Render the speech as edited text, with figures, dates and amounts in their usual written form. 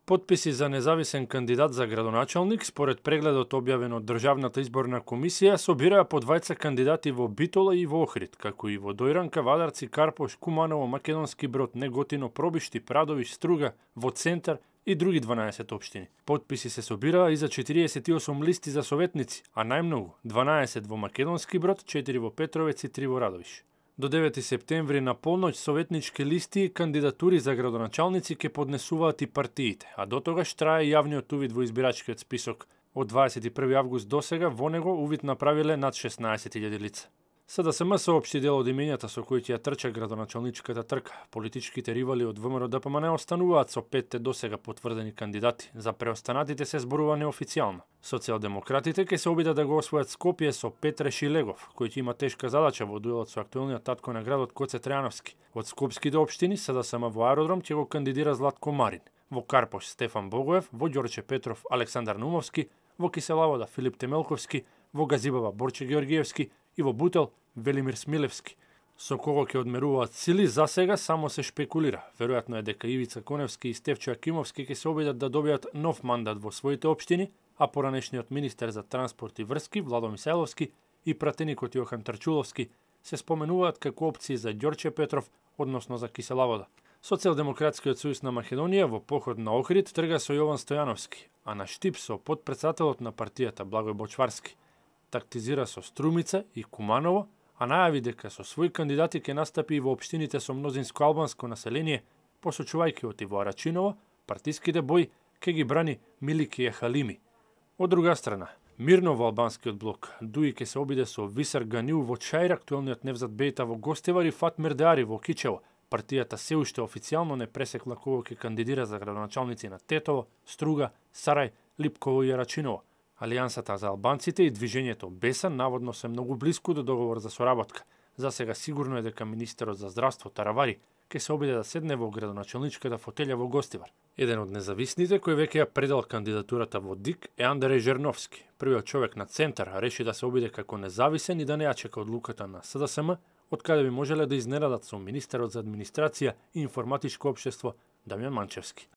Потписи за независен кандидат за градоначалник, според прегледот објавен од Државната изборна комисија, собираа по двајца кандидати во Битола и во Охрид, како и во Дојранка, Вадарци, Карпош, Куманово, Македонски Брод, Неготино, Пробишти, Прадовиш, Струга, во Центар и други 12 општини. Потписи се собираа и за 48 листи за советници, а најмногу 12 во Македонски Брод, 4 во Петровец и 3 во Радовиш. До 9 септември на полноќ советнички листи и кандидатури за градоначалници ќе поднесуваат и партиите, а до тогаш трае јавниот увид во избирачкиот список. Од 21 август досега во него увид направиле над 16.000 лица. СДСМ соопшти дел од имењата со кои ќе ја трча градоначалничката трка. Политичките ривали од ВМРО-ДПМН остануваат со 5 досега потврдени кандидати. За преостанатите се зборува неофицијално. Социјалдемократите ќе се обидат да го освојат Скопје со Петре Шилегов, кој ќе има тешка задача во дуелот со актуелниот татко на градот Коце Трајановски. Од скопските општини СДСМ во Аеродром ќе го кандидира Златко Марин, во Карпош Стефан Богоев, во Ѓорче Петров Александар Нумовски, во Киселавода Филип Темелковски, во Газибава Борче Георгиевски и во Бутел Велимир Смилевски. Со кого ќе одмеруваат сили за сега само се шпекулира. Веројатно е дека Ивица Коневски и Стефчо Акимовски ќе се обидат да добијат нов мандат во своите општини, а поранешниот министер за транспорт и врски Владо Мисајловски и пратеникот Јохан Трчуловски се споменуваат како опции за Ѓорче Петров, односно за Киселавода. Социјалдемократскиот сојуз на Македонија во поход на Охрид трга со Јован Стојановски, а на Штип со потпредседателот на партијата Благој Бочварски. Тактизира со Струмица и Куманово, а најави дека со своји кандидати ќе настапи и во општините со мнозинско албанско население, посочувајќи од и во Арачиново, партиските бои ќе ги брани Милики Халими. Од друга страна, мирно во албанскиот блок, Дуи ќе се обиде со Висар Ганиу во Чаир, актуелниот Невзат Бејта во Гостевар и Фатмир Деари во Кичево. Партијата се уште официјално не пресекла кого ќе кандидира за градоначалници на Тетово, Струга, Сарај, Липково и Арачиново. Алијансата за албанците и движењето Бесан наводно се многу блиску до договор за соработка. За сега сигурно е дека министерот за здравство Таравари ќе се обиде да седне во градоначалничката фотелја во Гостивар. Еден од независните кој веќе ја предал кандидатурата во ДИК е Андреј Жерновски. Првиот човек на Центар реши да се обиде како независен и да не ја чека одлуката на СДСМ, од каде би можеле да изненадат со министерот за администрација и информатичко општество Дамјан Манчевски.